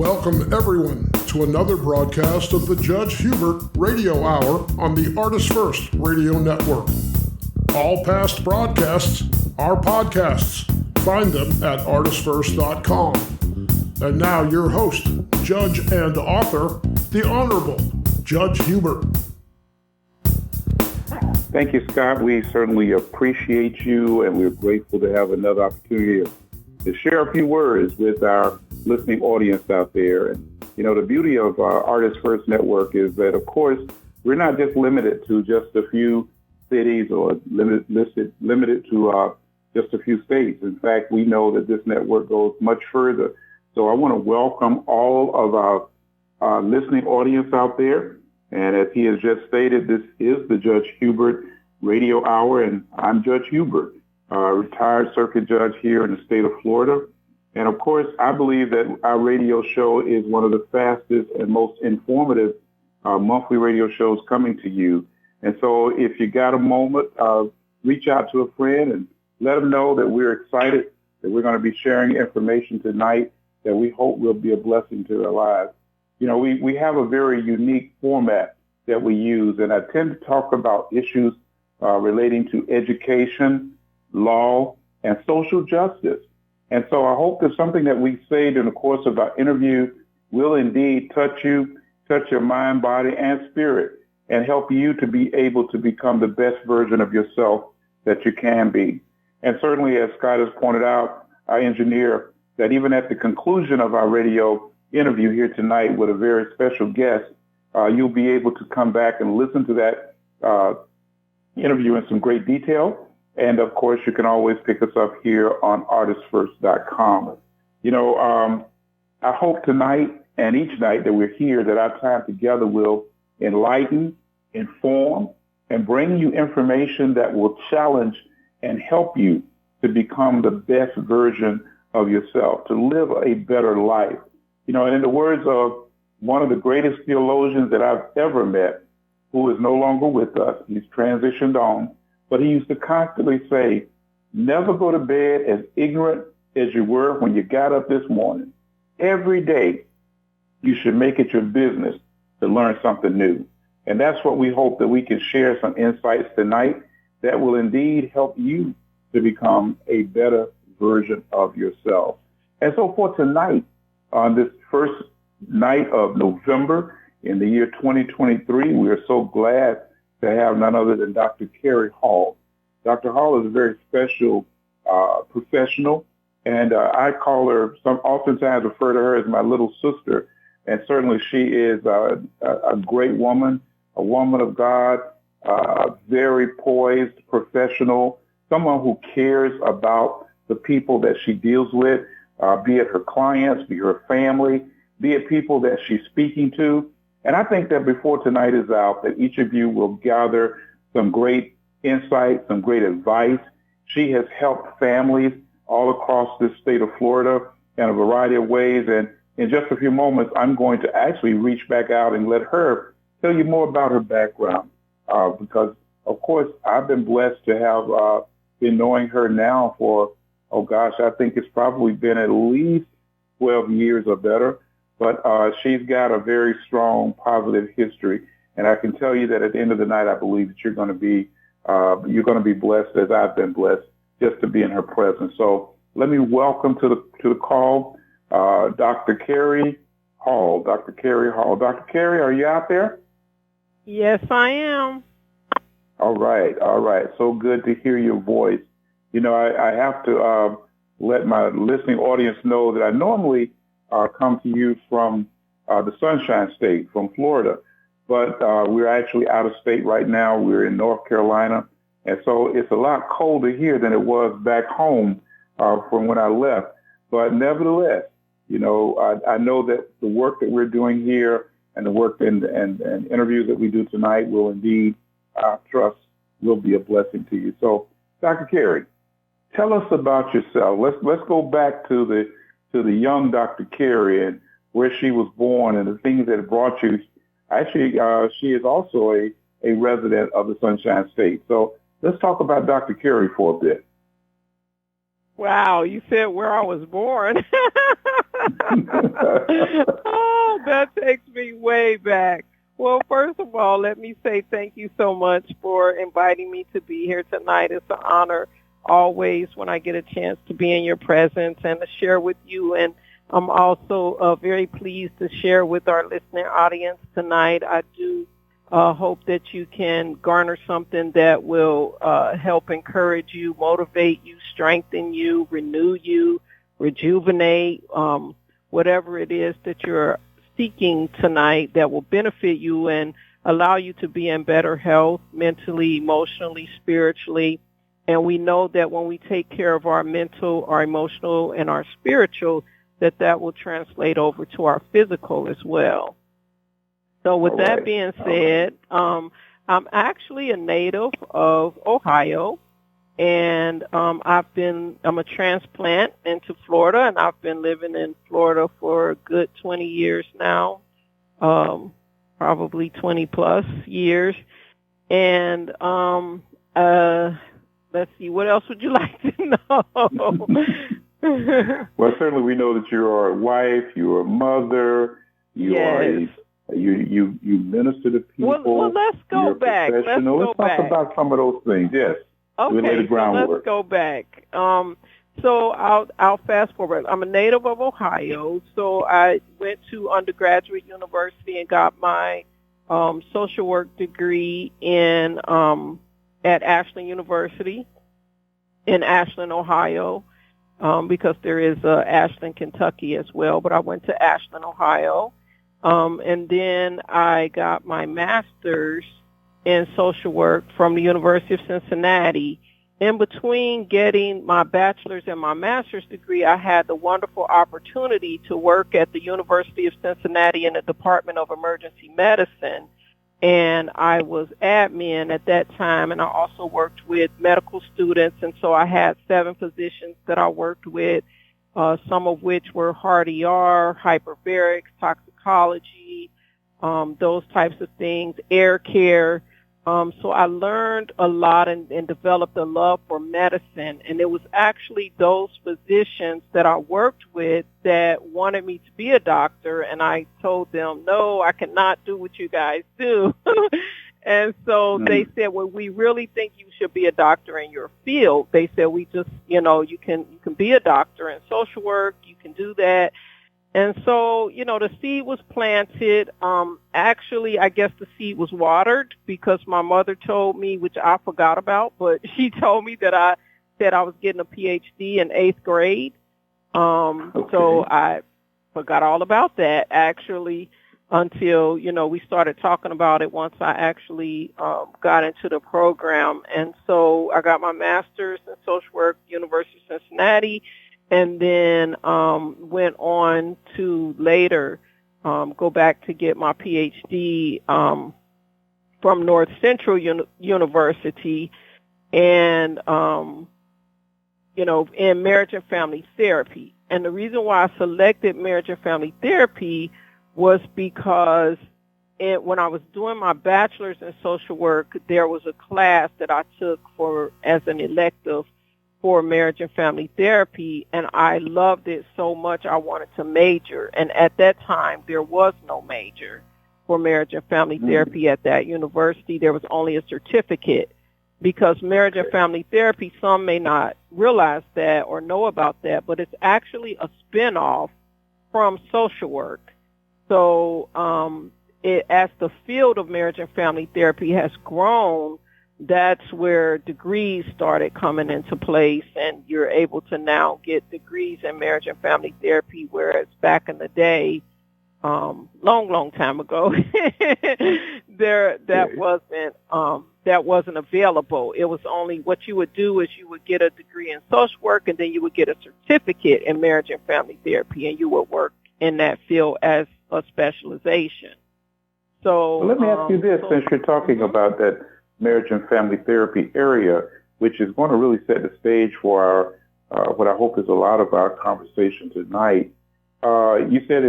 Welcome everyone to another broadcast of the Judge Hubert Radio Hour on the ArtistFirst Radio Network. All past broadcasts are podcasts. Find them at ArtistFirst.com. And now your host, judge and author, the Honorable Judge Hubert. Thank you, Scott. We certainly appreciate you, and we're grateful to have another opportunity to share a few words with our listening audience out there. And, you know, the beauty of our ArtistFirst Network is that, of course, we're not just limited to just a few cities or limited to just a few states. In fact, we know that this network goes much further. So I want to welcome all of our listening audience out there. And as he has just stated, this is the Judge Hubert Radio Hour, and I'm Judge Hubert, retired circuit judge here in the state of Florida. And of course, I believe that our radio show is one of the fastest and most informative monthly radio shows coming to you. And so if you got a moment, reach out to a friend and let them know that we're excited that we're going to be sharing information tonight that we hope will be a blessing to their lives. You know, we have a very unique format that we use, and I tend to talk about issues relating to education, law, and social justice. And so I hope that something that we say during the course of our interview will indeed touch you, touch your mind, body, and spirit, and help you to be able to become the best version of yourself that you can be. And certainly, as Scott has pointed out, our engineer, that even at the conclusion of our radio interview here tonight with a very special guest, you'll be able to come back and listen to that interview in some great detail. And of course, you can always pick us up here on ArtistFirst.com. You know, I hope tonight and each night that we're here that our time together will enlighten, inform, and bring you information that will challenge and help you to become the best version of yourself, to live a better life. You know, and in the words of one of the greatest theologians that I've ever met, who is no longer with us, he's transitioned on, but he used to constantly say, never go to bed as ignorant as you were when you got up this morning. Every day, you should make it your business to learn something new. And that's what we hope that we can share some insights tonight that will indeed help you to become a better version of yourself. And so for tonight, on this first night of November in the year 2023, we are so glad to have none other than Dr. Carrie Hall. Dr. Hall is a very special professional, and I call her, oftentimes refer to her as my little sister, and certainly she is a great woman, a woman of God, very poised, professional, someone who cares about the people that she deals with, be it her clients, be it her family, be it people that she's speaking to. And I think that before tonight is out, that each of you will gather some great insight, some great advice. She has helped families all across this state of Florida in a variety of ways. And in just a few moments, I'm going to actually reach back out and let her tell you more about her background. Because, of course, I've been blessed to have been knowing her now for, I think it's probably been at least 12 years or better. But she's got a very strong, positive history, and I can tell you that at the end of the night, I believe that you're going to be blessed as I've been blessed just to be in her presence. So let me welcome to the call Dr. Kerri Hall. Dr. Kerri Hall. Dr. Kerri, are you out there? Yes, I am. All right. So good to hear your voice. You know, I have to let my listening audience know that I normally come to you from the Sunshine State, from Florida. But we're actually out of state right now. We're in North Carolina. And so it's a lot colder here than it was back home from when I left. But nevertheless, you know, I know that the work that we're doing here and the work and interviews that we do tonight will indeed, I trust, will be a blessing to you. So, Dr. Kerri, tell us about yourself. Let's go back to the young Dr. Kerri and where she was born and the things that brought you. Actually, she is also a resident of the Sunshine State. So let's talk about Dr. Kerri for a bit. Wow, you said where I was born. Oh, that takes me way back. Well, first of all, let me say thank you so much for inviting me to be here tonight. It's an honor always when I get a chance to be in your presence and to share with you. And I'm also very pleased to share with our listening audience tonight. I do hope that you can garner something that will help encourage you, motivate you, strengthen you, renew you, rejuvenate, whatever it is that you're seeking tonight that will benefit you and allow you to be in better health mentally, emotionally, spiritually. And we know that when we take care of our mental, our emotional, and our spiritual, that will translate over to our physical as well. So with that being said, I'm actually a native of Ohio, and I'm a transplant into Florida, and I've been living in Florida for a good 20 years now, probably 20 plus years. And let's see, what else would you like to know? Well, certainly we know that you are a wife, you are a mother, you are you minister to people. Well, let's go back. Let's talk about some of those things. Yes. Okay, so let's go back. So I'll fast forward. I'm a native of Ohio, so I went to undergraduate university and got my social work degree at Ashland University in Ashland, Ohio, because there is Ashland, Kentucky as well. But I went to Ashland, Ohio, and then I got my master's in social work from the University of Cincinnati. In between getting my bachelor's and my master's degree, I had the wonderful opportunity to work at the University of Cincinnati in the Department of Emergency Medicine. And I was admin at that time, and I also worked with medical students. And so I had 7 physicians that I worked with, some of which were hard ER, hyperbarics, toxicology, those types of things, air care. So I learned a lot and developed a love for medicine. And it was actually those physicians that I worked with that wanted me to be a doctor. And I told them, no, I cannot do what you guys do. And so they said, well, we really think you should be a doctor in your field. They said, we just, you can be a doctor in social work. You can do that. And so, the seed was planted. Actually, I guess the seed was watered because my mother told me, which I forgot about, but she told me that I said I was getting a PhD in 8th grade. So I forgot all about that, actually, until, we started talking about it once I actually got into the program. And so I got my master's in social work, University of Cincinnati, and then went on to later go back to get my PhD from North Central University, and in marriage and family therapy. And the reason why I selected marriage and family therapy was because when I was doing my bachelor's in social work, there was a class that I took as an elective for marriage and family therapy, and I loved it so much I wanted to major. And at that time, there was no major for marriage and family therapy at that university. There was only a certificate, because marriage and family therapy, some may not realize that or know about that, but it's actually a spinoff from social work. So as the field of marriage and family therapy has grown, that's where degrees started coming into place, and you're able to now get degrees in marriage and family therapy, whereas back in the day, long time ago, that wasn't available. It was only, what you would do is you would get a degree in social work, and then you would get a certificate in marriage and family therapy, and you would work in that field as a specialization. So let me ask you this, since you're talking about that marriage and family therapy area, which is going to really set the stage for our what I hope is a lot of our conversation tonight. You said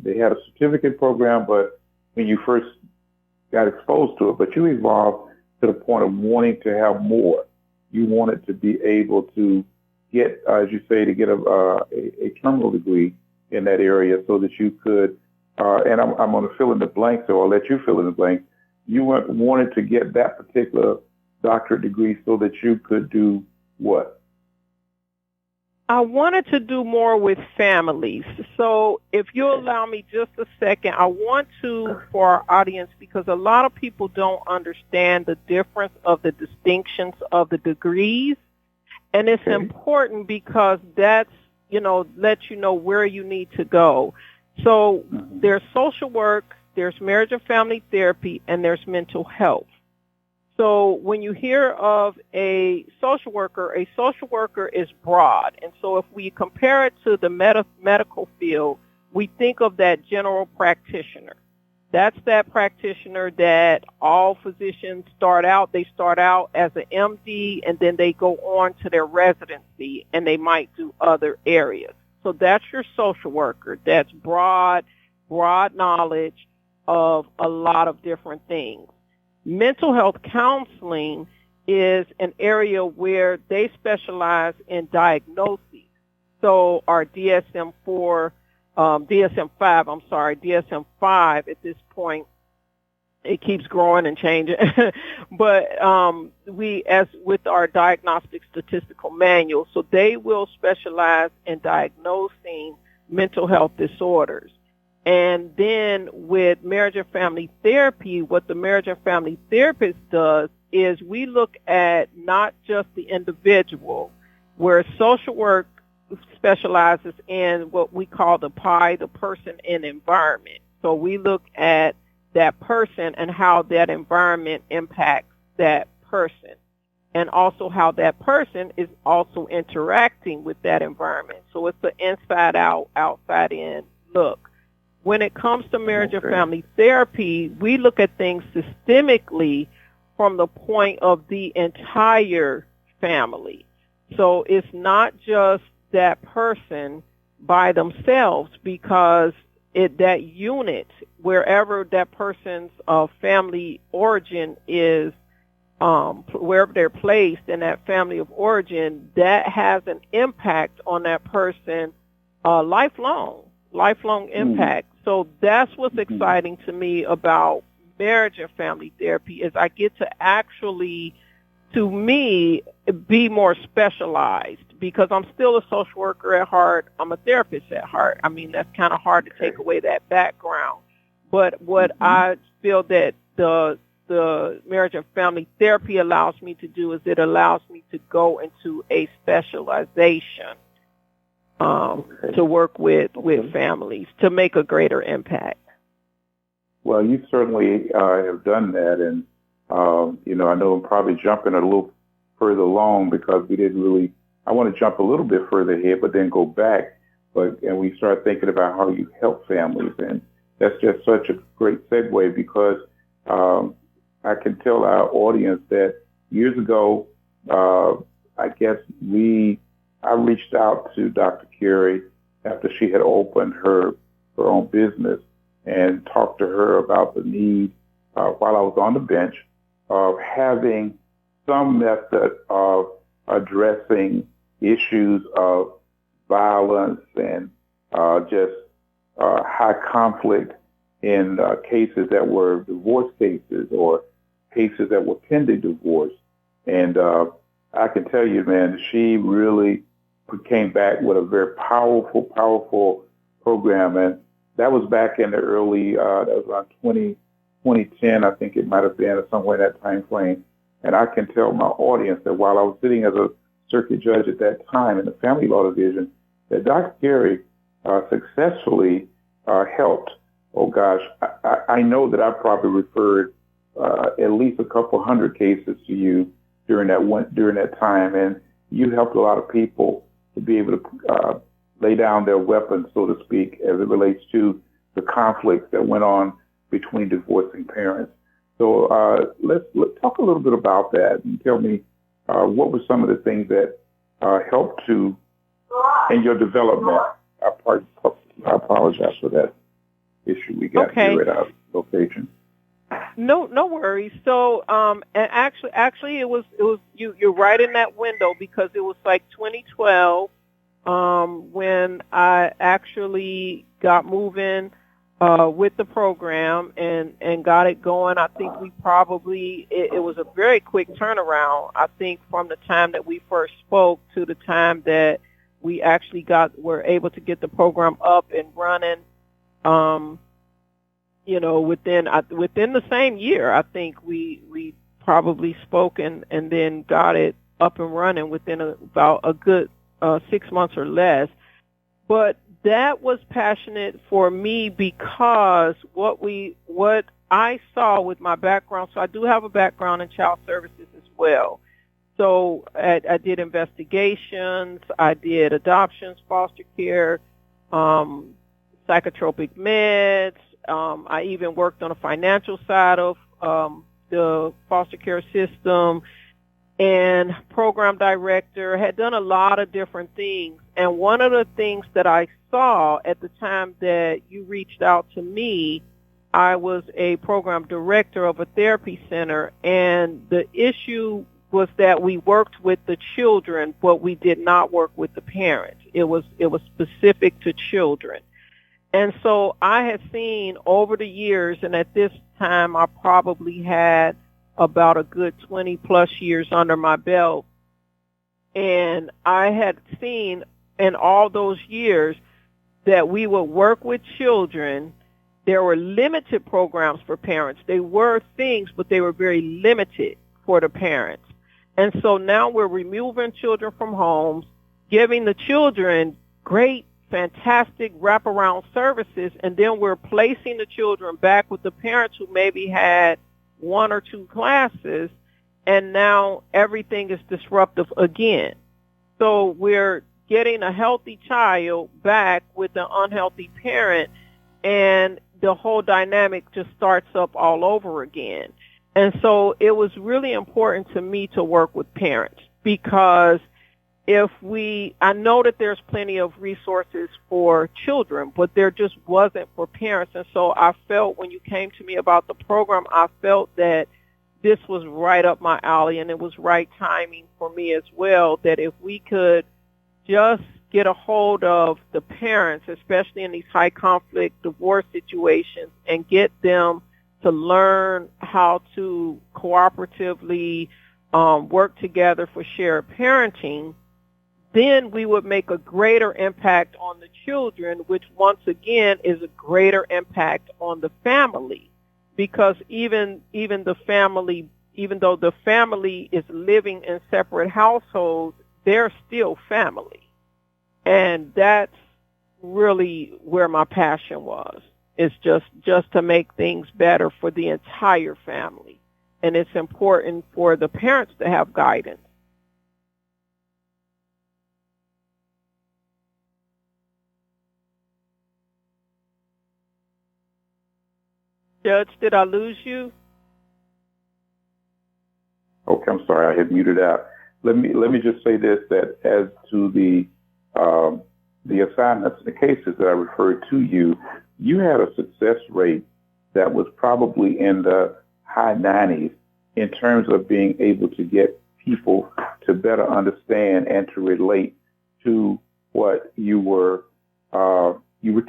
they had a certificate program, but when you first got exposed to it, but you evolved to the point of wanting to have more. You wanted to be able to get, as you say, to get a terminal degree in that area so that you could, and I'm going to fill in the blank, so I'll let you fill in the blank. You wanted to get that particular doctorate degree so that you could do what? I wanted to do more with families. So if you allow me just a second, I want to, for our audience, because a lot of people don't understand the difference of the distinctions of the degrees. And it's important because that's, lets you know where you need to go. So there's social work, there's marriage and family therapy, and there's mental health. So when you hear of a social worker is broad. And so if we compare it to the medical field, we think of that general practitioner. That's that practitioner that all physicians start out. They start out as an MD, and then they go on to their residency, and they might do other areas. So that's your social worker. That's broad knowledge of a lot of different things. Mental health counseling is an area where they specialize in diagnoses. So our DSM-5 at this point, it keeps growing and changing. But we, as with our diagnostic statistical manual, so they will specialize in diagnosing mental health disorders. And then with marriage and family therapy, what the marriage and family therapist does is we look at not just the individual, where social work specializes in what we call the PI, the person and environment. So we look at that person and how that environment impacts that person, and also how that person is also interacting with that environment. So it's an inside out, outside in look. When it comes to marriage and family therapy, we look at things systemically from the point of the entire family. So it's not just that person by themselves, because that unit, wherever that person's family origin is, wherever they're placed in that family of origin, that has an impact on that person lifelong impact. So that's what's exciting to me about marriage and family therapy, is I get to actually, to me, be more specialized, because I'm still a social worker at heart. I'm a therapist at heart. I mean, that's kind of hard to take away that background. But what I feel that the marriage and family therapy allows me to do is it allows me to go into a specialization to work with families to make a greater impact. Well, you certainly have done that, and I know I'm probably jumping a little further along because we didn't really. I want to jump a little bit further ahead, but then go back. And we start thinking about how you help families, and that's just such a great segue, because I can tell our audience that years ago, I guess I reached out to Dr. Kerri after she had opened her own business and talked to her about the need, while I was on the bench, of having some method of addressing issues of violence and just high conflict in cases that were divorce cases or cases that were pending divorce. And I can tell you, man, she really came back with a very powerful program. And that was back in the early, that was around 2010, I think it might have been, or somewhere in that time frame. And I can tell my audience that while I was sitting as a circuit judge at that time in the family law division, that Dr. Kerri successfully helped. Oh gosh, I know that I probably referred at least a couple hundred cases to you during that time, and you helped a lot of people to be able to lay down their weapons, so to speak, as it relates to the conflicts that went on between divorcing parents. So let's talk a little bit about that and tell me what were some of the things that helped to in your development. I apologize for that issue we got here at our location. No worries. So, and actually, it was you're right in that window, because it was like 2012 when I actually got moving with the program and got it going. I think we probably it was a very quick turnaround. I think from the time that we first spoke to the time that we actually were able to get the program up and running. Within the same year, I think we probably spoke and then got it up and running within about a good 6 months or less. But that was passionate for me because what I saw with my background. So I do have a background in child services as well. So I did investigations, I did adoptions, foster care, psychotropic meds. I even worked on the financial side of the foster care system, and program director, had done a lot of different things. And one of the things that I saw at the time that you reached out to me, I was a program director of a therapy center, and the issue was that we worked with the children, but we did not work with the parents. It was specific to children. And so I had seen over the years, and at this time I probably had about a good 20 plus years under my belt, and I had seen in all those years that we would work with children. There were limited programs for parents. They were things, but they were very limited for the parents. And so now we're removing children from homes, giving the children great, fantastic wraparound services, and then we're placing the children back with the parents who maybe had 1 or 2 classes, and now everything is disruptive again. So we're getting a healthy child back with an unhealthy parent, and the whole dynamic just starts up all over again. And so it was really important to me to work with parents, because I know that there's plenty of resources for children, but there just wasn't for parents. And so I felt, when you came to me about the program, I felt that this was right up my alley, and it was right timing for me as well, that if we could just get a hold of the parents, especially in these high conflict divorce situations, and get them to learn how to cooperatively work together for shared parenting, then we would make a greater impact on the children, which once again is a greater impact on the family. Because even the family, even though the family is living in separate households, they're still family. And that's really where my passion was. It's just to make things better for the entire family. And it's important for the parents to have guidance. Judge, did I lose you? Okay, I'm sorry, I had muted out. Let me just say this, that as to the assignments and the cases that I referred to you, you had a success rate that was probably in the high 90s in terms of being able to get people to better understand and to relate to what you were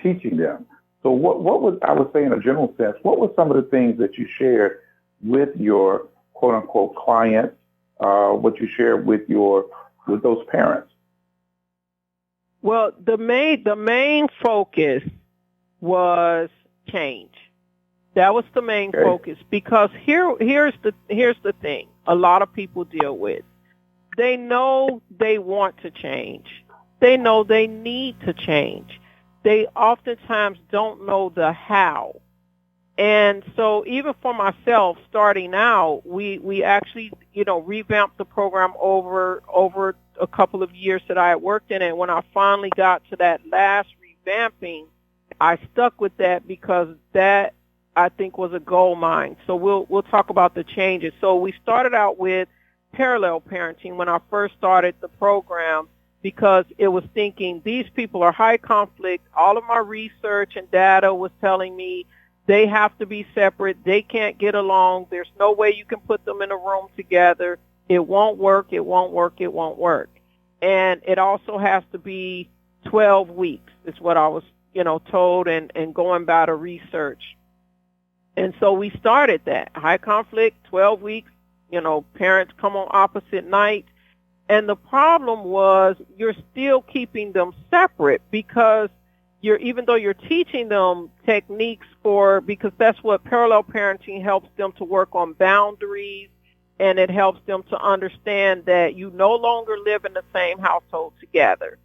teaching them. So what was, I would say in a general sense, what were some of the things that you shared with your quote unquote clients, what you shared with those parents? Well, the main focus was change. That was the main focus, because here's the thing a lot of people deal with. They know they want to change. They know they need to change. They oftentimes don't know the how. And so even for myself, starting out, we actually, revamped the program over a couple of years that I had worked in it. When I finally got to that last revamping, I stuck with that because that, I think, was a gold mine. So we'll talk about the changes. So we started out with parallel parenting when I first started the program, because it was thinking these people are high conflict. All of my research and data was telling me They have to be separate. They can't get along. There's no way you can put them in a room together. It won't work. It won't work. It won't work. And it also has to be 12 weeks is what I was, told and going by the research. And so we started that. High conflict, 12 weeks, parents come on opposite nights. And the problem was you're still keeping them separate because even though you're teaching them techniques because that's what parallel parenting helps them to work on boundaries, and it helps them to understand that you no longer live in the same household together.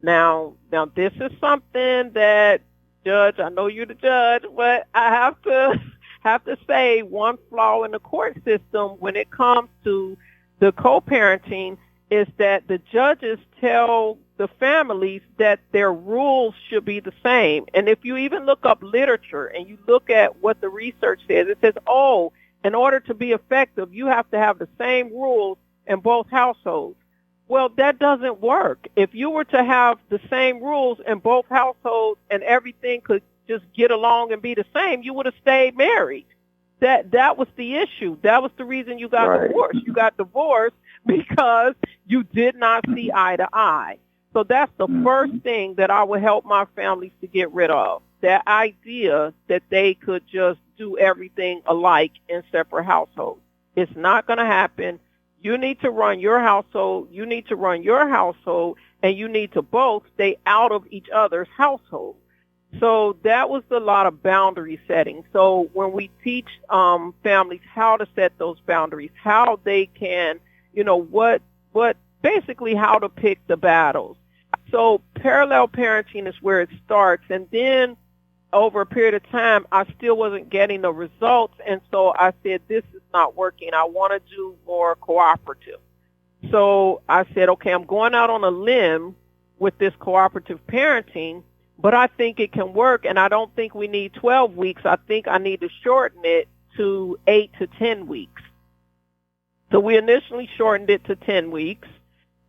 Now this is something that, Judge, I know you're the judge, but I have to say one flaw in the court system when it comes to the co-parenting is that the judges tell the families that their rules should be the same. And if you even look up literature and you look at what the research says, it says, in order to be effective, you have to have the same rules in both households. Well, that doesn't work. If you were to have the same rules in both households and everything could just get along and be the same, you would have stayed married. That was the issue. That was the reason you got divorced. You got divorced because you did not see eye to eye. So that's the first thing that I would help my families to get rid of, that idea that they could just do everything alike in separate households. It's not going to happen. You need to run your household, you need to run your household, and you need to both stay out of each other's household. So that was a lot of boundary setting. So when we teach families how to set those boundaries, how they can, basically how to pick the battles. So parallel parenting is where it starts. And then over a period of time, I still wasn't getting the results. And so I said, this is not working. I want to do more cooperative. So I said, okay, I'm going out on a limb with this cooperative parenting, but I think it can work. And I don't think we need 12 weeks. I think I need to shorten it to 8 to 10 weeks. So we initially shortened it to 10 weeks,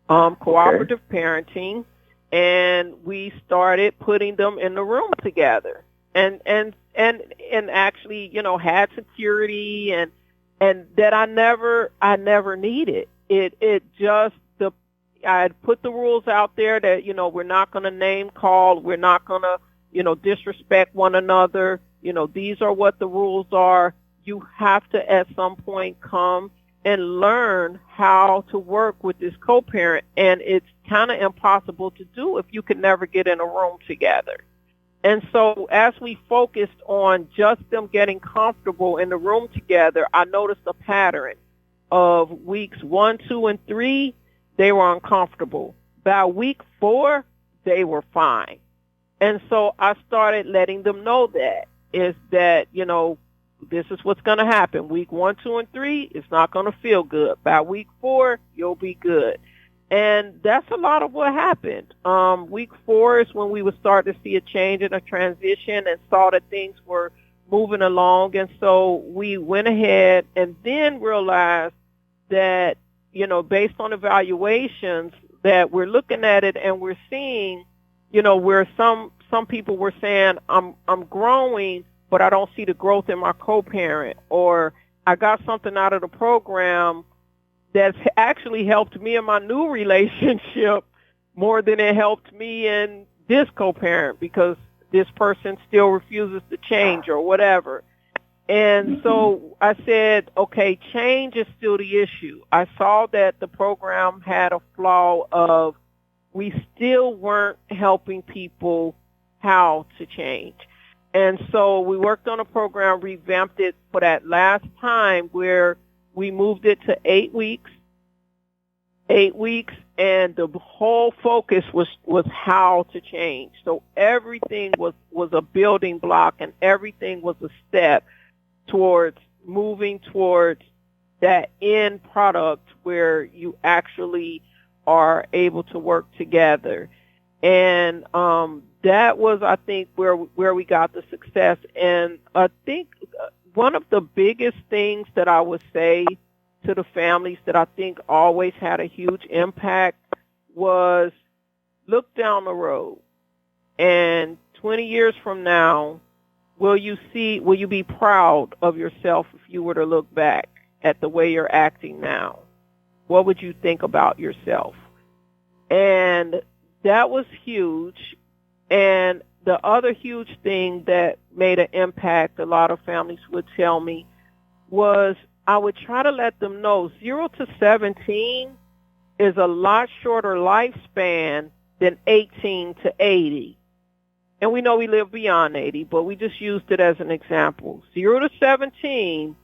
cooperative parenting, and we started putting them in the room together, and actually, had security and that I never needed. I had put the rules out there that, we're not going to name call, we're not going to, disrespect one another. These are what the rules are. You have to at some point come and learn how to work with this co-parent, and it's kind of impossible to do if you can never get in a room together. And so as we focused on just them getting comfortable in the room together, I noticed a pattern of weeks 1, 2, and 3, they were uncomfortable. By week 4, they were fine. And so I started letting them know that this is what's going to happen. Week 1, 2, and 3, it's not going to feel good. By week 4, you'll be good. And that's a lot of what happened. Week 4 is when we would start to see a change and a transition and saw that things were moving along. And so we went ahead and then realized that, based on evaluations, that we're looking at it and we're seeing, where some people were saying, I'm growing, but I don't see the growth in my co-parent, or I got something out of the program that's actually helped me in my new relationship more than it helped me in this co-parent because this person still refuses to change or whatever. And so I said, okay, change is still the issue. I saw that the program had a flaw of we still weren't helping people how to change. And so we worked on a program, revamped it for that last time where we moved it to 8 weeks, and the whole focus was how to change. So everything was a building block, and everything was a step towards moving towards that end product where you actually are able to work together. And that was, I think, where we got the success. And I think one of the biggest things that I would say to the families that I think always had a huge impact was look down the road. And 20 years from now, will you be proud of yourself if you were to look back at the way you're acting now? What would you think about yourself? And that was huge. And the other huge thing that made an impact, a lot of families would tell me, was I would try to let them know 0 to 17 is a lot shorter lifespan than 18 to 80. And we know we live beyond 80, but we just used it as an example. 0 to 17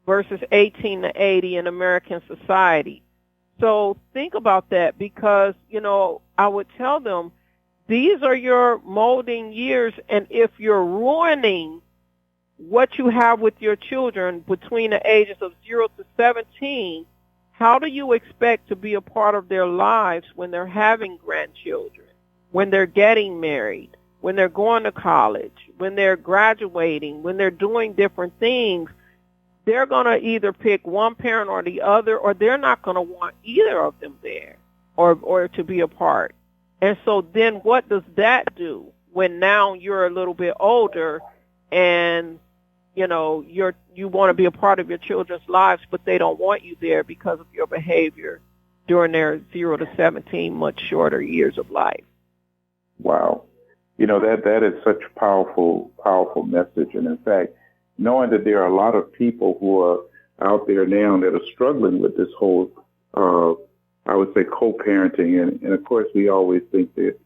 versus 18 to 80 in American society. So think about that, because, I would tell them these are your molding years, and if you're ruining what you have with your children between the ages of 0 to 17, how do you expect to be a part of their lives when they're having grandchildren, when they're getting married, when they're going to college, when they're graduating, when they're doing different things? They're going to either pick one parent or the other, or they're not going to want either of them there or to be a part. And so then what does that do when now you're a little bit older and, you want to be a part of your children's lives, but they don't want you there because of your behavior during their 0 to 17 much shorter years of life? Wow. That is such a powerful, powerful message. And in fact, knowing that there are a lot of people who are out there now that are struggling with this whole, I would say, co-parenting. And of course, we always think that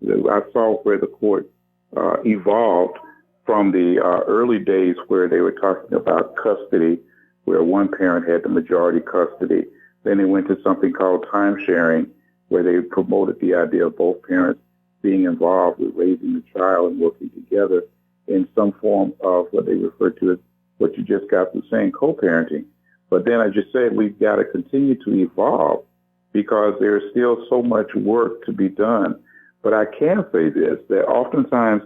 I saw where the court evolved from the early days where they were talking about custody, where one parent had the majority custody. Then they went to something called time sharing, where they promoted the idea of both parents being involved with raising the child and working together in some form of what they refer to as what you just got through saying, co-parenting. But then I just said we've got to continue to evolve because there's still so much work to be done. But I can say this, that oftentimes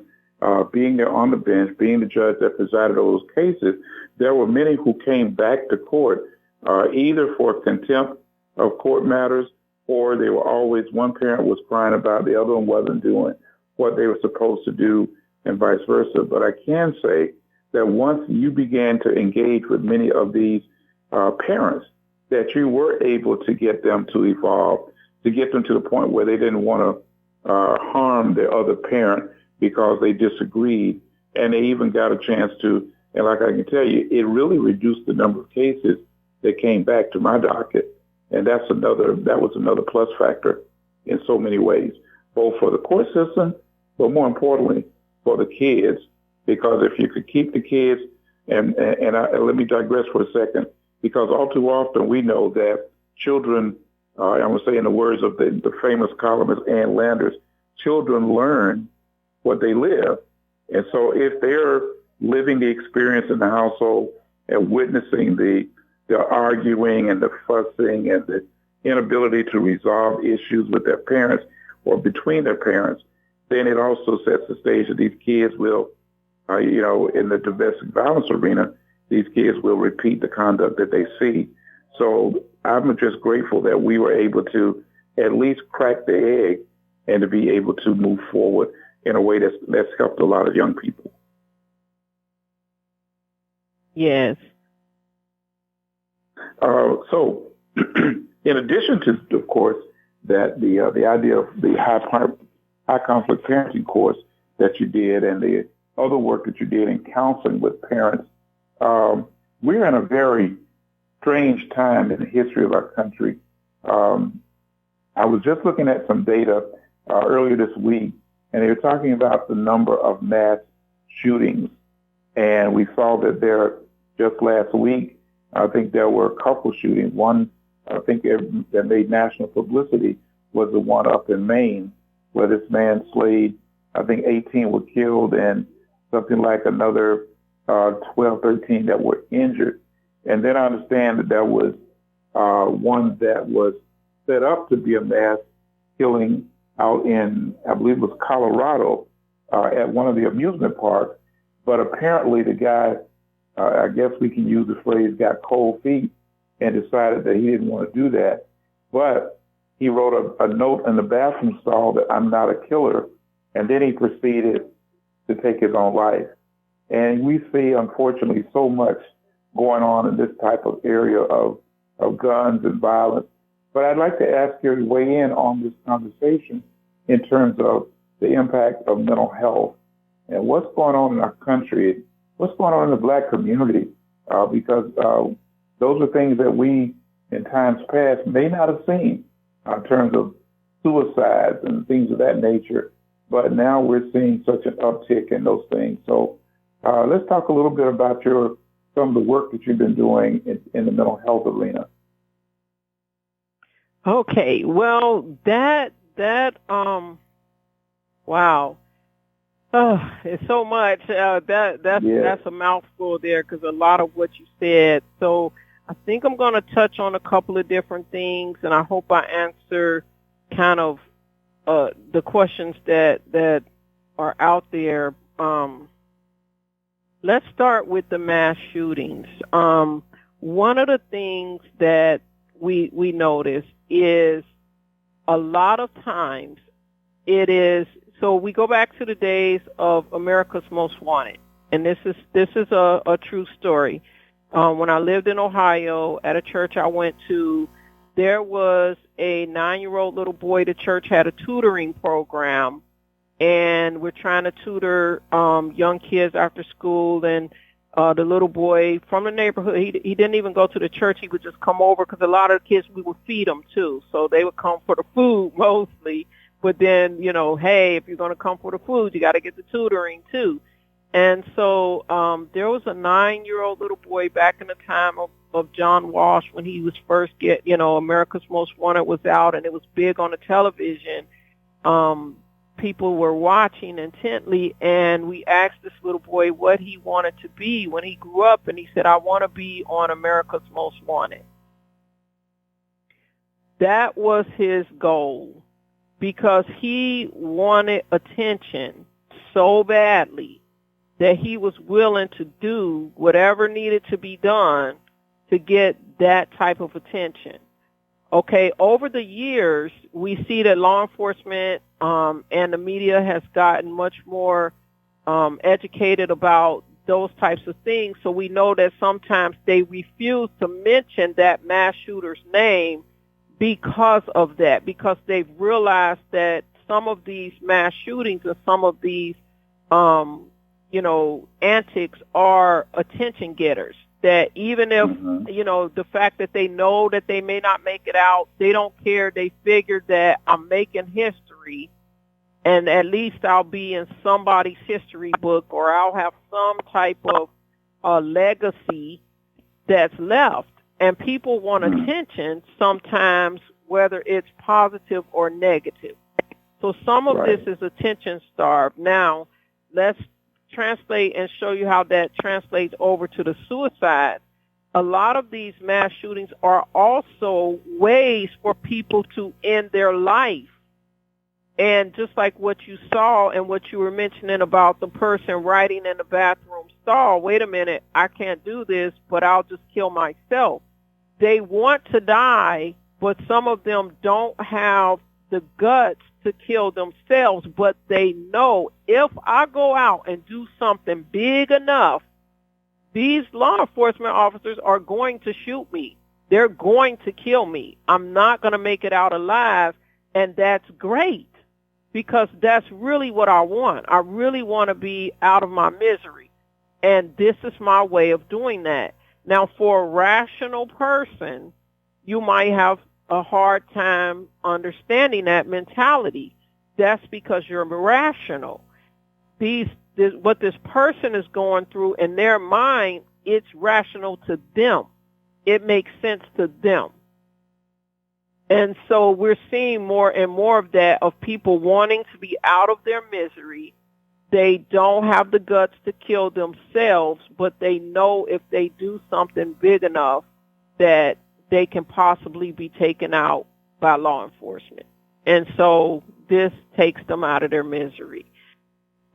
being there on the bench, being the judge that presided over those cases, there were many who came back to court either for contempt of court matters, or they were always, one parent was crying about the other one wasn't doing what they were supposed to do, and vice versa. But I can say that once you began to engage with many of these parents, that you were able to get them to evolve, to get them to the point where they didn't want to harm their other parent because they disagreed, and they even got a chance to, and like I can tell you, it really reduced the number of cases that came back to my docket. And that was another plus factor in so many ways, both for the court system, but more importantly, for the kids, because if you could keep the kids, and let me digress for a second, because all too often we know that children, I'm going to say in the words of the famous columnist Ann Landers, children learn what they live. And so if they're living the experience in the household and witnessing the arguing and the fussing and the inability to resolve issues with their parents or between their parents, then it also sets the stage that these kids will, in the domestic violence arena, these kids will repeat the conduct that they see. So I'm just grateful that we were able to at least crack the egg and to be able to move forward in a way that's helped a lot of young people. Yes. So in addition to, of course, that the idea of the high conflict parenting course that you did and the other work that you did in counseling with parents, we're in a very strange time in the history of our country. I was just looking at some data earlier this week, and they were talking about the number of mass shootings. And we saw that there, just last week, I think there were a couple shootings. One, I think that made national publicity was the one up in Maine, where this man slayed, I think 18 were killed and something like another 12, 13 that were injured. And then I understand that there was one that was set up to be a mass killing out in, I believe it was Colorado, at one of the amusement parks. But apparently the guy, I guess we can use the phrase, got cold feet and decided that he didn't want to do that. But he wrote a note in the bathroom stall that I'm not a killer. And then he proceeded to take his own life. And we see, unfortunately, so much going on in this type of area of guns and violence. But I'd like to ask you to weigh in on this conversation in terms of the impact of mental health and what's going on in our country, what's going on in the Black community, because those are things that we, in times past, may not have seen in terms of suicides and things of that nature. But now we're seeing such an uptick in those things. So let's talk a little bit about some of the work that you've been doing in the mental health arena. Okay, well, wow. Oh, it's so much. That's a mouthful there, because a lot of what you said. So I think I'm going to touch on a couple of different things, and I hope I answer kind of the questions that are out there. Let's start with the mass shootings. One of the things that we notice is a lot of times it is, so we go back to the days of America's Most Wanted, and this is a true story. When I lived in Ohio at a church I went to, there was a 9-year-old little boy. The church had a tutoring program, and we're trying to tutor young kids after school, and the little boy from the neighborhood, he didn't even go to the church. He would just come over, because a lot of the kids, we would feed them too. So they would come for the food mostly. But then, hey, if you're going to come for the food, you got to get the tutoring too. And so there was a 9-year-old little boy back in the time of John Walsh, when he was first America's Most Wanted was out, and it was big on the television. People were watching intently, and we asked this little boy what he wanted to be when he grew up, and he said, I want to be on America's Most Wanted. That was his goal, because he wanted attention so badly that he was willing to do whatever needed to be done to get that type of attention. Okay, over the years, we see that law enforcement and the media has gotten much more educated about those types of things. So we know that sometimes they refuse to mention that mass shooter's name because of that, because they've realized that some of these mass shootings and some of these, antics are attention getters. That even if, the fact that they know that they may not make it out, they don't care. They figure that I'm making history, and at least I'll be in somebody's history book, or I'll have some type of legacy that's left. And people want attention sometimes, whether it's positive or negative. So some of this is attention starved. Now, let's translate and show you how that translates over to the suicide. A lot of these mass shootings are also ways for people to end their life. And just like what you saw and what you were mentioning about the person writing in the bathroom stall, wait a minute, I can't do this, but I'll just kill myself. They want to die, but some of them don't have the guts to kill themselves, but they know if I go out and do something big enough, these law enforcement officers are going to shoot me. They're going to kill me. I'm not going to make it out alive, and that's great, because that's really what I want. I really want to be out of my misery, and this is my way of doing that. Now, for a rational person, you might have a hard time understanding that mentality. That's because you're irrational. What this person is going through in their mind, it's rational to them. It makes sense to them. And so we're seeing more and more of that, of people wanting to be out of their misery. They don't have the guts to kill themselves, but they know if they do something big enough that they can possibly be taken out by law enforcement. And so this takes them out of their misery.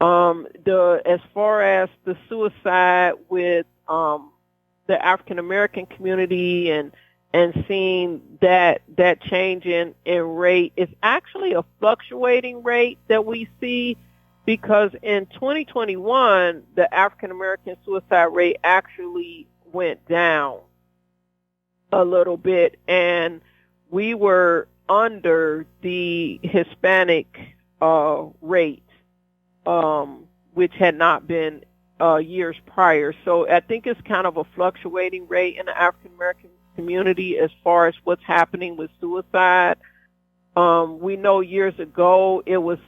As far as the suicide with the African American community and seeing that change in rate, is actually a fluctuating rate that we see. because in 2021, the African-American suicide rate actually went down a little bit, and we were under the Hispanic rate, which had not been years prior. So I think it's kind of a fluctuating rate in the African-American community as far as what's happening with suicide. We know years ago it was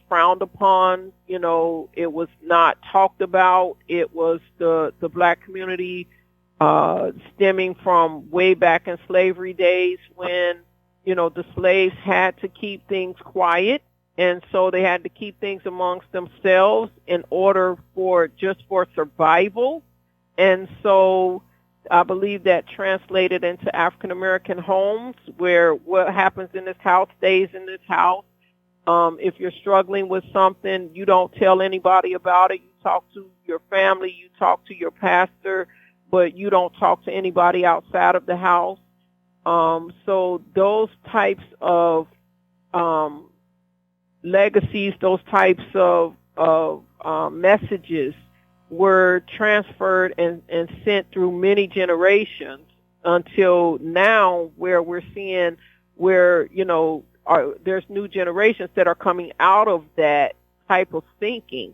frowned upon. You know, it was not talked about. It was the black community stemming from way back in slavery days when, you know, the slaves had to keep things quiet, and so they had to keep things amongst themselves in order for survival. And so I believe that translated into African American homes, where what happens in this house stays in this house. If you're struggling with something, you don't tell anybody about it. You talk to your family, you talk to your pastor, but you don't talk to anybody outside of the house. So those types of legacies, those types of messages were transferred and sent through many generations until now, where we're seeing where, you know, there's new generations that are coming out of that type of thinking.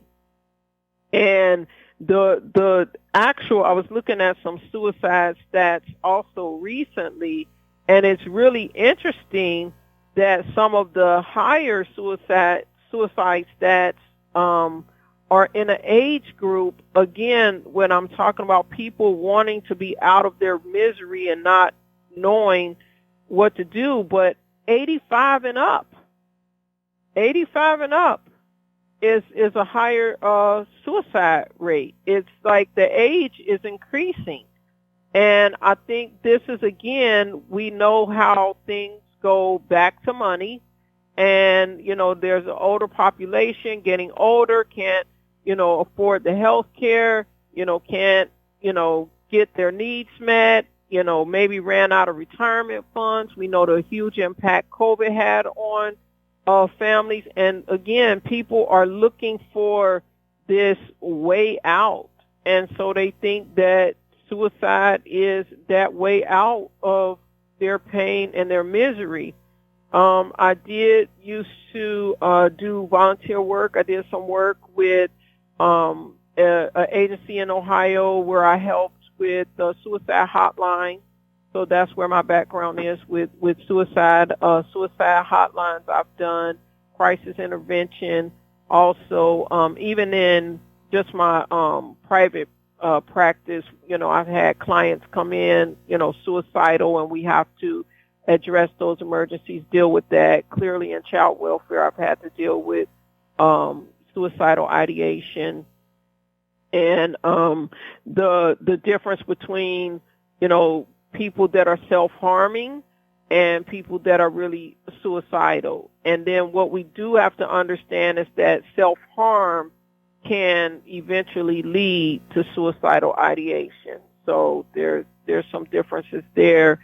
And the actual, I was looking at some suicide stats also recently, and it's really interesting that some of the higher suicide stats are in an age group, again, when I'm talking about people wanting to be out of their misery and not knowing what to do, but 85 and up. 85 and up is a higher suicide rate. It's like the age is increasing. And I think this is, again, we know how things go back to money. And, you know, there's an older population getting older, can't, you know, afford the health care, you know, can't, you know, get their needs met, you know, maybe ran out of retirement funds. We know the huge impact COVID had on families. And again, people are looking for this way out. And so they think that suicide is that way out of their pain and their misery. I did used to do volunteer work. I did some work with an agency in Ohio where I helped with the suicide hotline. So that's where my background is with suicide hotlines. I've done crisis intervention. Also, even in just my private practice, you know, I've had clients come in, you know, suicidal, and we have to address those emergencies, deal with that. Clearly in child welfare, I've had to deal with suicidal ideation. And the difference between, you know, people that are self-harming and people that are really suicidal. And then what we do have to understand is that self-harm can eventually lead to suicidal ideation. So there's some differences there.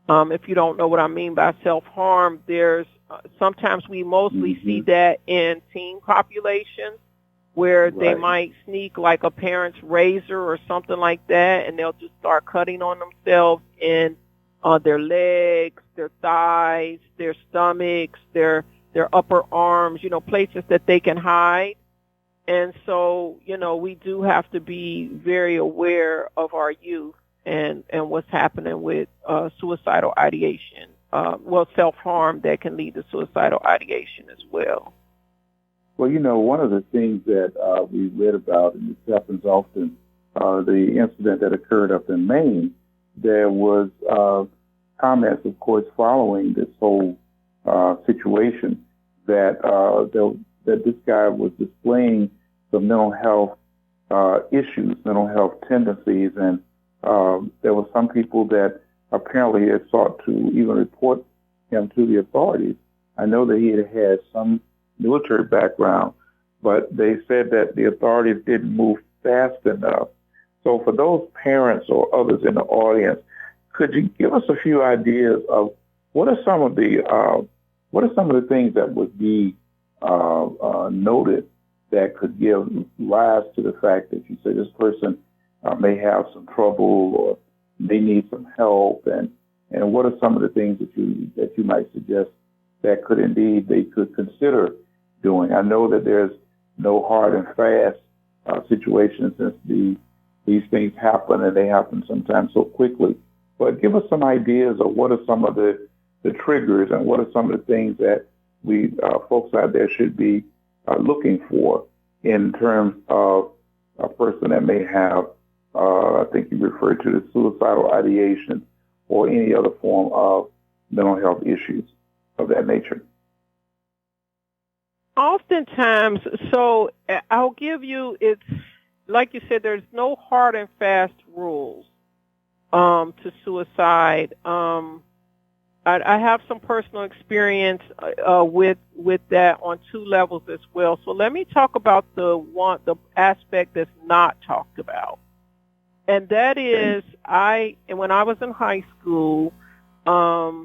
If you don't know what I mean by self-harm, there's sometimes we mostly see that in teen populations, where they might sneak like a parent's razor or something like that, and they'll just start cutting on themselves in their legs, their thighs, their stomachs, their upper arms, you know, places that they can hide. And so, you know, we do have to be very aware of our youth and what's happening with suicidal ideation, self-harm that can lead to suicidal ideation as well. Well, you know, one of the things that we read about, and this happens often, the incident that occurred up in Maine, there was comments, of course, following this whole situation that this guy was displaying some mental health issues, mental health tendencies, and there were some people that apparently had sought to even report him to the authorities. I know that he had some military background, but they said that the authorities didn't move fast enough. So for those parents or others in the audience, could you give us a few ideas of what are some of the things that would be noted that could give rise to the fact that you say this person may have some trouble or they need some help, and what are some of the things that you might suggest that they could consider doing? I know that there's no hard and fast situation, since these things happen, and they happen sometimes so quickly. But give us some ideas of what are some of the triggers, and what are some of the things that we folks out there should be looking for in terms of a person that may have, I think you referred to the suicidal ideation or any other form of mental health issues of that nature. Oftentimes, so I'll give you, it's like you said, there's no hard and fast rules to suicide. I have some personal experience with that on two levels as well. So let me talk about the aspect that's not talked about, and that is when I was in high school, I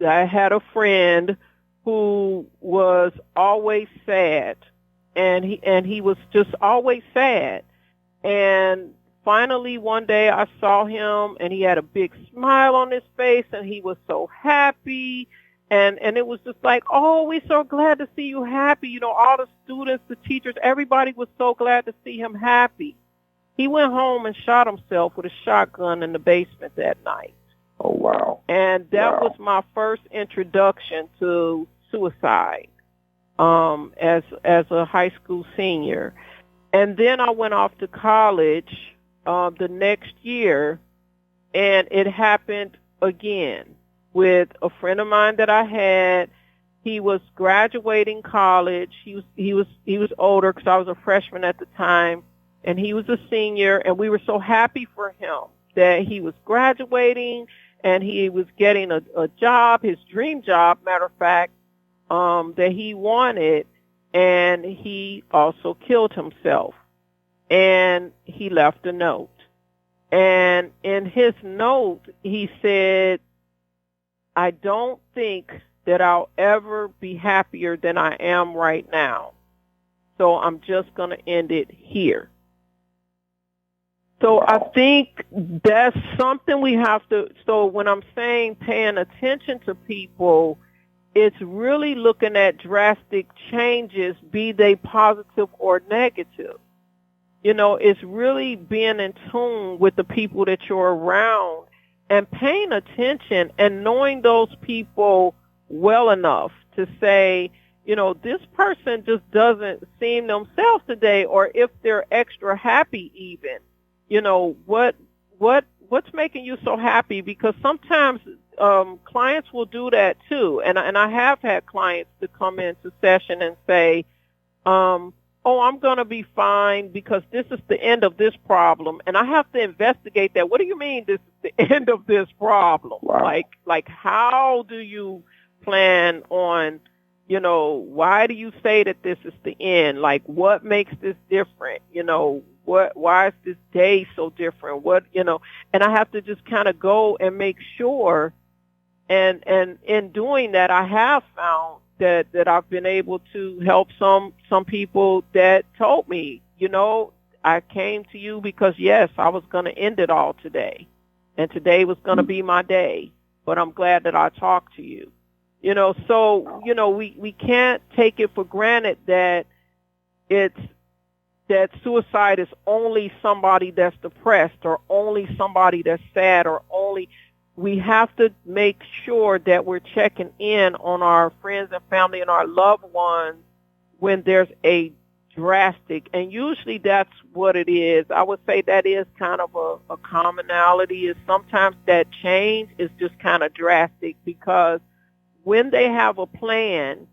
had a friend who was always sad, and he was just always sad. And finally, one day I saw him, and he had a big smile on his face, and he was so happy. And it was just like, oh, we're so glad to see you happy. You know, all the students, the teachers, everybody was so glad to see him happy. He went home and shot himself with a shotgun in the basement that night. Oh, wow. And that was my first introduction to suicide as a high school senior. And then I went off to college the next year, and it happened again with a friend of mine that I had. He was graduating college. He was older because I was a freshman at the time, and he was a senior, and we were so happy for him that he was graduating and he was getting a job, his dream job, matter of fact, that he wanted, and he also killed himself. And he left a note. And in his note, he said, I don't think that I'll ever be happier than I am right now. So I'm just going to end it here. So I think that's something we have to, so when I'm saying paying attention to people, it's really looking at drastic changes, be they positive or negative. You know, it's really being in tune with the people that you're around and paying attention and knowing those people well enough to say, you know, this person just doesn't seem themselves today, or if they're extra happy even, you know, what's making you so happy? Because sometimes clients will do that too. And I have had clients to come into session and say, oh, I'm going to be fine because this is the end of this problem. And I have to investigate that. What do you mean this is the end of this problem? Wow. Like how do you plan on, you know, why do you say that this is the end? Like, what makes this different? You know, why is this day so different? What, you know, and I have to just kind of go and make sure. And in doing that, I have found that I've been able to help some people that told me, you know, I came to you because, yes, I was going to end it all today. And today was going to be my day. But I'm glad that I talked to you. You know, so, you know, we can't take it for granted that that suicide is only somebody that's depressed or only somebody that's sad or only. We have to make sure that we're checking in on our friends and family and our loved ones when there's a drastic, and usually that's what it is. I would say that is kind of a commonality, is sometimes that change is just kind of drastic, because when they have a plan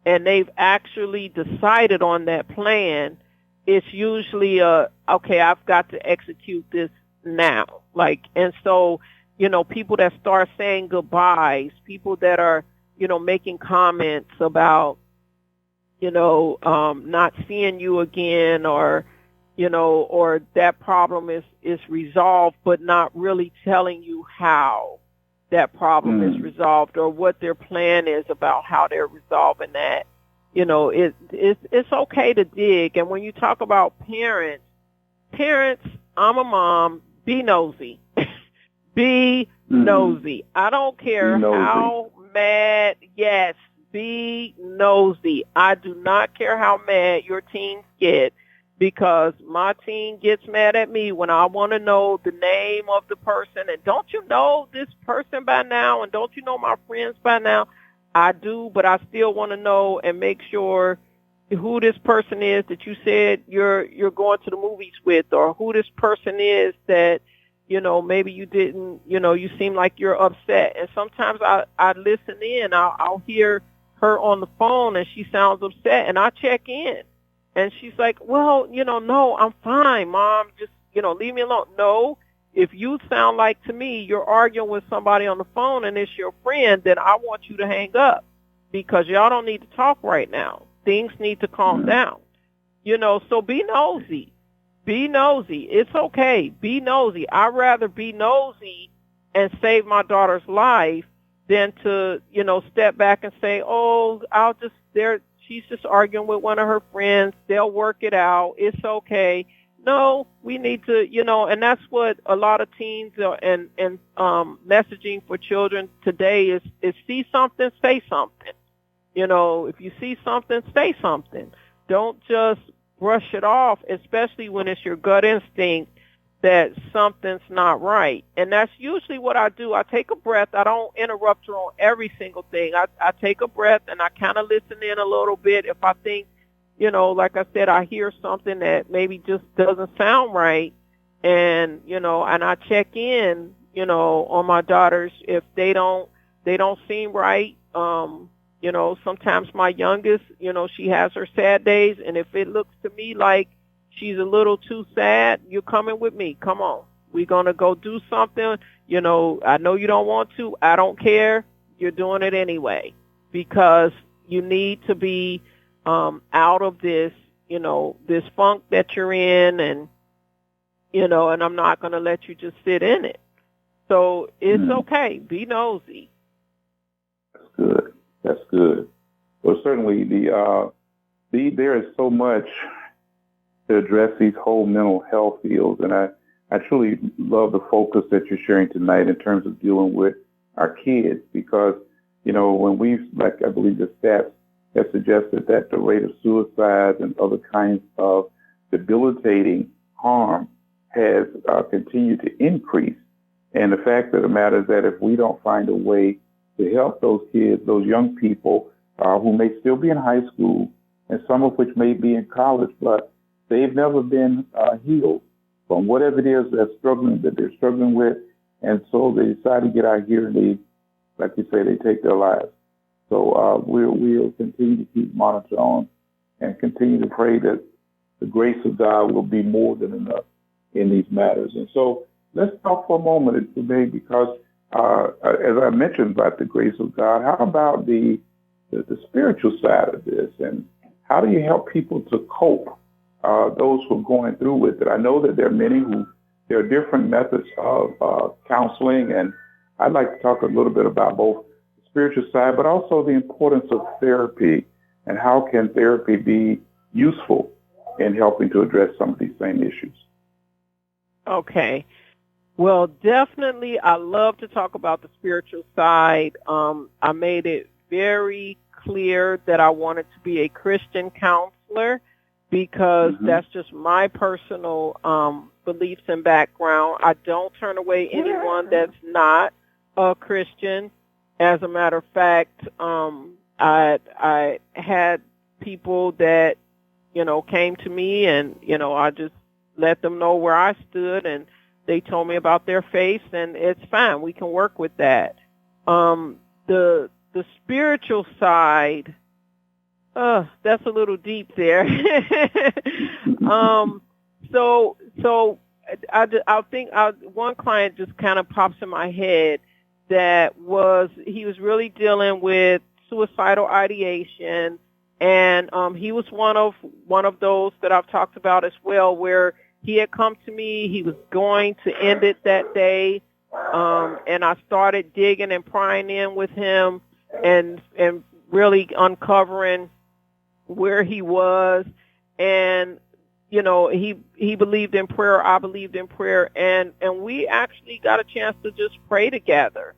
and they've actually decided on that plan, it's usually okay, I've got to execute this now. And so, you know, people that start saying goodbyes, people that are, you know, making comments about, you know, not seeing you again, or, you know, or that problem is resolved, but not really telling you how that problem is resolved or what their plan is about how they're resolving that. it's okay to dig. And when you talk about parents, I'm a mom, be nosy. Be nosy. I don't care how mad, yes, be nosy. I do not care how mad your teens get, because my teen gets mad at me when I want to know the name of the person. And don't you know this person by now? And don't you know my friends by now? I do, but I still want to know and make sure who this person is that you said you're going to the movies with, or who this person is that, maybe you didn't, you seem like you're upset. And sometimes I listen in. I'll hear her on the phone and she sounds upset, and I check in. And she's like, well, no, I'm fine, Mom. Just, leave me alone. No, if you sound like to me you're arguing with somebody on the phone and it's your friend, then I want you to hang up, because y'all don't need to talk right now. Things need to calm down. So be nosy. Be nosy. It's okay. Be nosy. I'd rather be nosy and save my daughter's life than to, step back and say, oh, she's just arguing with one of her friends. They'll work it out. It's okay. No, we need to, and that's what a lot of teens and messaging for children today is see something, say something. If you see something, say something. Don't just brush it off, especially when it's your gut instinct that something's not right. And that's usually what I do. I take a breath. I don't interrupt her on every single thing. I take a breath and I kind of listen in a little bit. If I think, like I said, I hear something that maybe just doesn't sound right, and, and I check in, on my daughters if they don't seem right. Sometimes my youngest, she has her sad days, and if it looks to me like she's a little too sad, you're coming with me. Come on. We're going to go do something. I know you don't want to. I don't care. You're doing it anyway, because you need to be out of this, this funk that you're in, and, and I'm not going to let you just sit in it. So it's okay. Be nosy. That's good. That's good. Well, certainly there is so much to address these whole mental health fields, and I truly love the focus that you're sharing tonight in terms of dealing with our kids, because, when I believe the stats have suggested that the rate of suicides and other kinds of debilitating harm has continued to increase. And the fact of the matter is that if we don't find a way to help those kids, those young people who may still be in high school, and some of which may be in college, but they've never been healed from whatever it is that they're struggling with, and so they decide to get out here and they, like you say, they take their lives. So we'll continue to keep monitoring on and continue to pray that the grace of God will be more than enough in these matters. And so let's talk for a moment today, because as I mentioned about the grace of God, how about the spiritual side of this, and how do you help people to cope, those who are going through with it? I know that there are different methods of counseling, and I'd like to talk a little bit about both the spiritual side, but also the importance of therapy, and how can therapy be useful in helping to address some of these same issues. Okay. Well, definitely, I love to talk about the spiritual side. I made it very clear that I wanted to be a Christian counselor, because that's just my personal beliefs and background. I don't turn away anyone that's not a Christian. As a matter of fact, I had people that, came to me, and, I just let them know where I stood, and they told me about their faith, and it's fine. We can work with that. The spiritual side, that's a little deep there. So I think one client just kind of pops in my head that he was really dealing with suicidal ideation, and he was one of those that I've talked about as well, where he had come to me. He was going to end it that day, and I started digging and prying in with him, and really uncovering where he was, and he believed in prayer. I believed in prayer, and we actually got a chance to just pray together,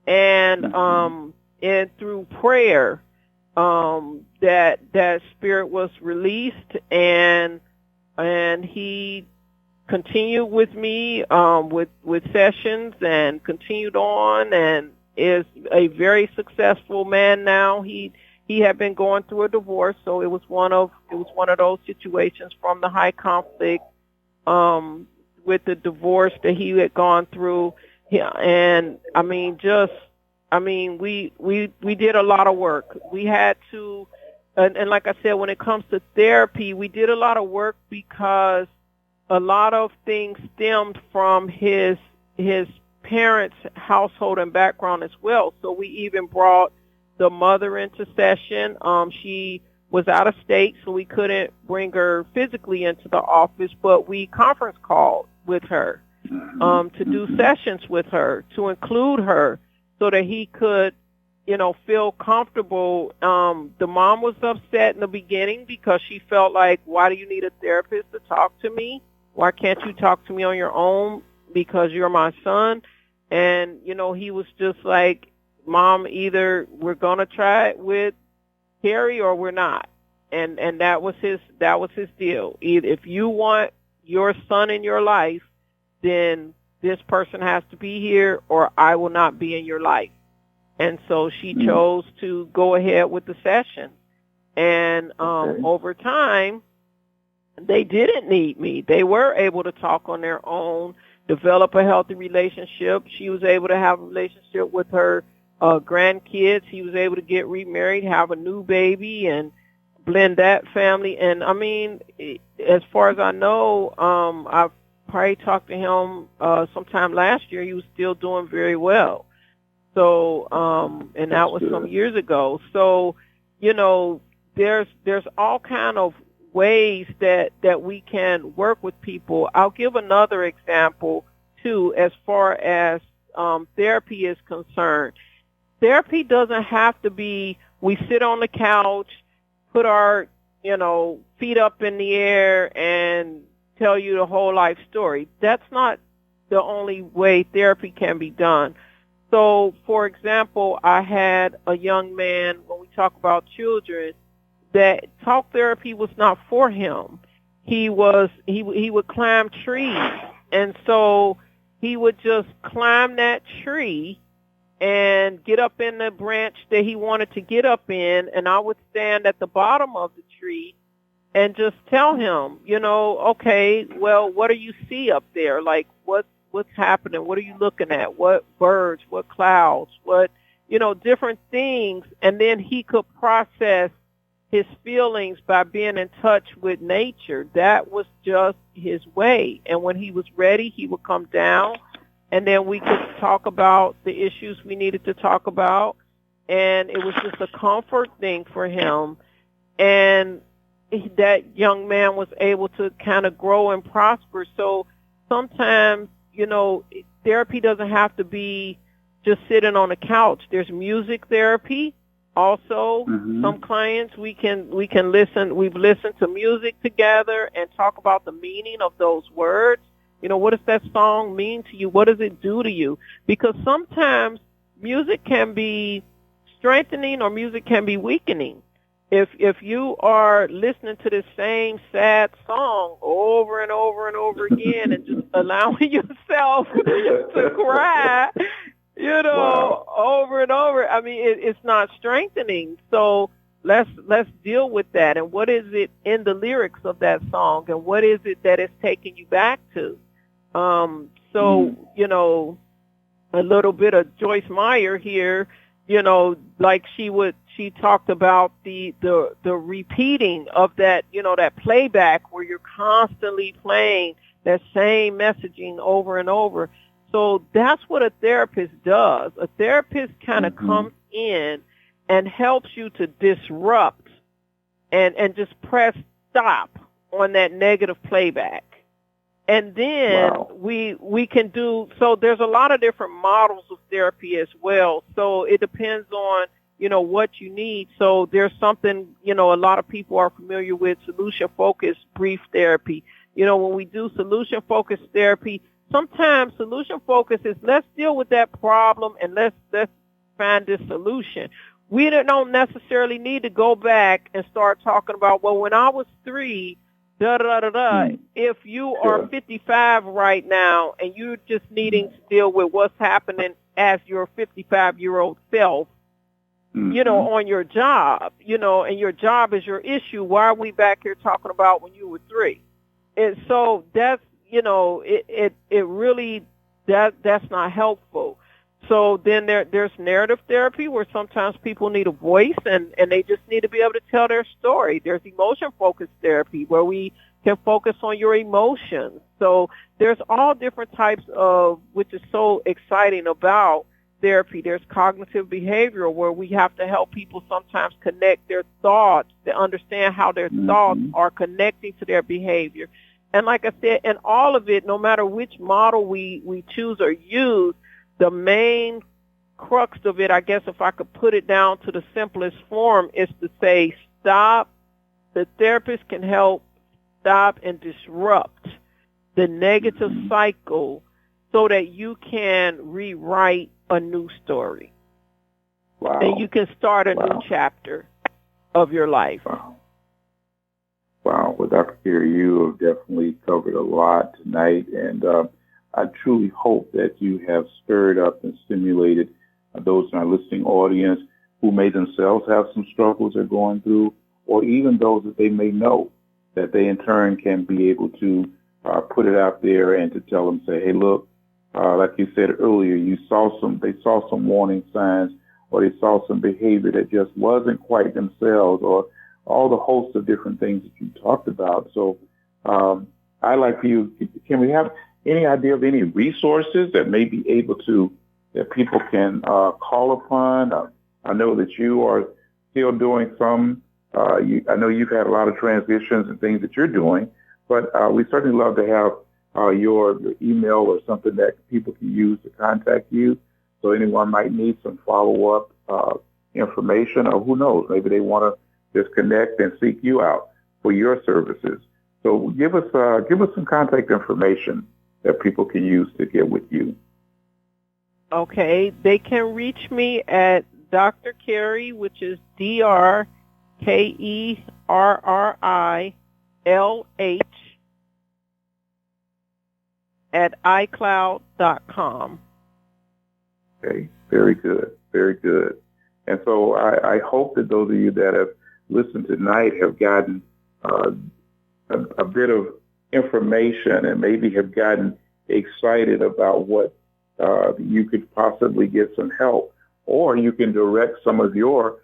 and through prayer, that spirit was released, and he continued with me with sessions and continued on, and is a very successful man now. He had been going through a divorce, so it was one of those situations from the high conflict with the divorce that he had gone through. And we did a lot of work. We had to, and like I said, when it comes to therapy, we did a lot of work because a lot of things stemmed from his parents' household and background as well. So we even brought the mother into session. She was out of state, so we couldn't bring her physically into the office, but we conference called with her to do sessions with her, to include her so that he could, feel comfortable. The mom was upset in the beginning because she felt like, why do you need a therapist to talk to me? Why can't you talk to me on your own because you're my son? And, he was just like, Mom, either we're going to try it with Carrie or we're not. And that was his deal. Either if you want your son in your life, then this person has to be here or I will not be in your life. And so she chose to go ahead with the session. And over time, they didn't need me. They were able to talk on their own, develop a healthy relationship. She was able to have a relationship with her grandkids. He was able to get remarried, have a new baby, and blend that family. And as far as I know, I've probably talked to him sometime last year. He was still doing very well. So, and that was some years ago. So, there's all kind of ways that we can work with people. I'll give another example too, as far as therapy is concerned. Therapy doesn't have to be we sit on the couch, put our, feet up in the air and tell you the whole life story. That's not the only way therapy can be done. So, for example, I had a young man, when we talk about children, that talk therapy was not for him. He would climb trees, and so he would just climb that tree and get up in the branch that he wanted to get up in, and I would stand at the bottom of the tree and just tell him, okay, well, what do you see up there? Like, what's happening? What are you looking at? What birds? What clouds? What, different things. And then he could process his feelings by being in touch with nature. That was just his way. And when he was ready, he would come down, and then we could talk about the issues we needed to talk about. And it was just a comfort thing for him. And that young man was able to kind of grow and prosper. So sometimes, therapy doesn't have to be just sitting on a couch. There's music therapy. Also, some clients we can listen. We've listened to music together and talk about the meaning of those words. What does that song mean to you? What does it do to you? Because sometimes music can be strengthening or music can be weakening. If you are listening to the same sad song over and over and over again and just allowing yourself to cry, wow, over and over, it's not strengthening. So let's deal with that. And what is it in the lyrics of that song? And what is it that it's taking you back to? A little bit of Joyce Meyer here, like she talked about the repeating of that, that playback where you're constantly playing that same messaging over and over. So that's what a therapist does. A therapist kind of comes in and helps you to disrupt and just press stop on that negative playback. And then we can do, so there's a lot of different models of therapy as well. So it depends on what you need. So there's something, a lot of people are familiar with solution-focused brief therapy. When we do solution-focused therapy, sometimes solution-focus is let's deal with that problem and let's find this solution. We don't necessarily need to go back and start talking about, well, when I was 3, da-da-da-da-da. If you are 55 right now and you're just needing to deal with what's happening as your 55-year-old self, on your job, and your job is your issue, why are we back here talking about when you were 3? And so that's, it really, that's not helpful. So then there's narrative therapy where sometimes people need a voice and they just need to be able to tell their story. There's emotion-focused therapy where we can focus on your emotions. So there's all different types of, which is so exciting about therapy. There's cognitive behavioral where we have to help people sometimes connect their thoughts, to understand how their thoughts are connecting to their behavior. And like I said, in all of it, no matter which model we choose or use, the main crux of it, I guess if I could put it down to the simplest form, is to say stop. The therapist can help stop and disrupt the negative cycle so that you can rewrite a new story. Wow. And you can start a new chapter of your life. Wow. Well, Dr. Kerri, you have definitely covered a lot tonight, and I truly hope that you have stirred up and stimulated those in our listening audience who may themselves have some struggles they're going through, or even those that they may know, that they in turn can be able to put it out there and to tell them, say, hey, look, like you said earlier, they saw some warning signs, or they saw some behavior that just wasn't quite themselves, or all the host of different things that you talked about. So I'd like for you, can we have any idea of any resources that may be able to, that people can call upon? I know that you are still doing some, I know you've had a lot of transitions and things that you're doing, but we certainly love to have your email or something that people can use to contact you. So anyone might need some follow-up information, or who knows, maybe they want to just connect and seek you out for your services. So give us some contact information that people can use to get with you. Okay, they can reach me at Dr. Kerri, which is DrKerriLH at iCloud.com. Okay, very good, very good. And so I hope that those of you that have listened tonight have gotten a bit of information and maybe have gotten excited about what you could possibly get some help, or you can direct some of your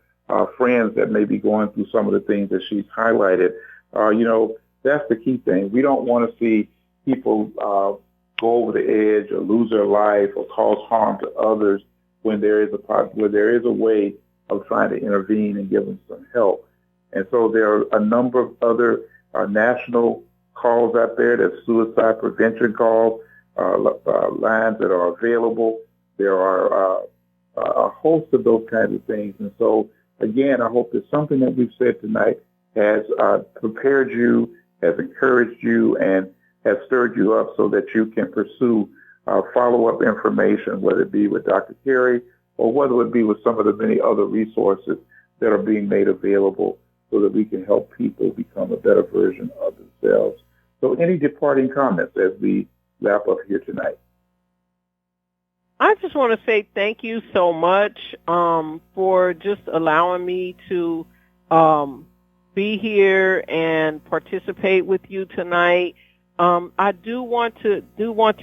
friends that may be going through some of the things that she's highlighted. That's the key thing. We don't want to see people go over the edge or lose their life or cause harm to others when there is a way of trying to intervene and give them some help. And so there are a number of other national calls out there. There's suicide prevention calls, lines that are available. There are a host of those kinds of things. And so, again, I hope that something that we've said tonight has prepared you, has encouraged you, and has stirred you up so that you can pursue follow-up information, whether it be with Dr. Kerri or whether it be with some of the many other resources that are being made available so that we can help people become a better version of themselves. So any departing comments as we wrap up here tonight? I just want to say thank you so much for just allowing me to be here and participate with you tonight. I do want to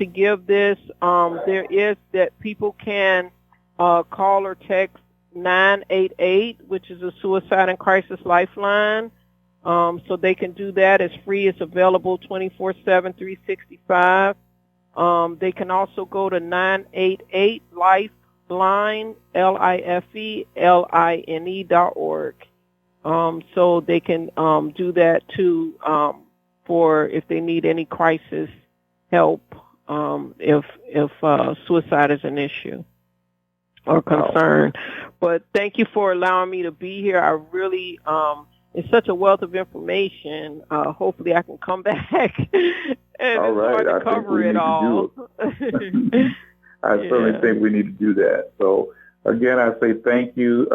give this. There is that people can call or text 988, which is a Suicide and Crisis Lifeline. So they can do that. It's free. It's available 24/7, 365. They can also go to 988 Lifeline, LIFELINE.org. So they can do that too for if they need any crisis help if suicide is an issue. or concern. But thank you for allowing me to be here. I really, it's such a wealth of information. Hopefully I can come back and all right. to cover it all. I certainly think we need to do that. So again, I say thank you.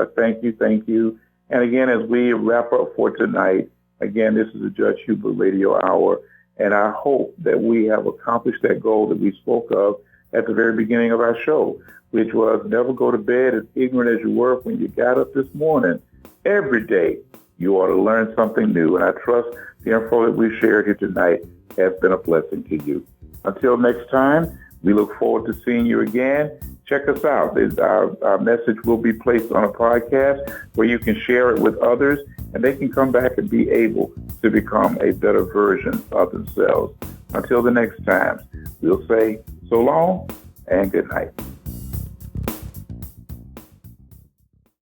And again, as we wrap up for tonight, again, this is the Judge Hubert Radio Hour, and I hope that we have accomplished that goal that we spoke of at the very beginning of our show, which was never go to bed as ignorant as you were when you got up this morning. Every day, you ought to learn something new, and I trust the info that we shared here tonight has been a blessing to you. Until next time, we look forward to seeing you again. Check us out. Our message will be placed on a podcast where you can share it with others, and they can come back and be able to become a better version of themselves. Until the next time, we'll say so long and good night.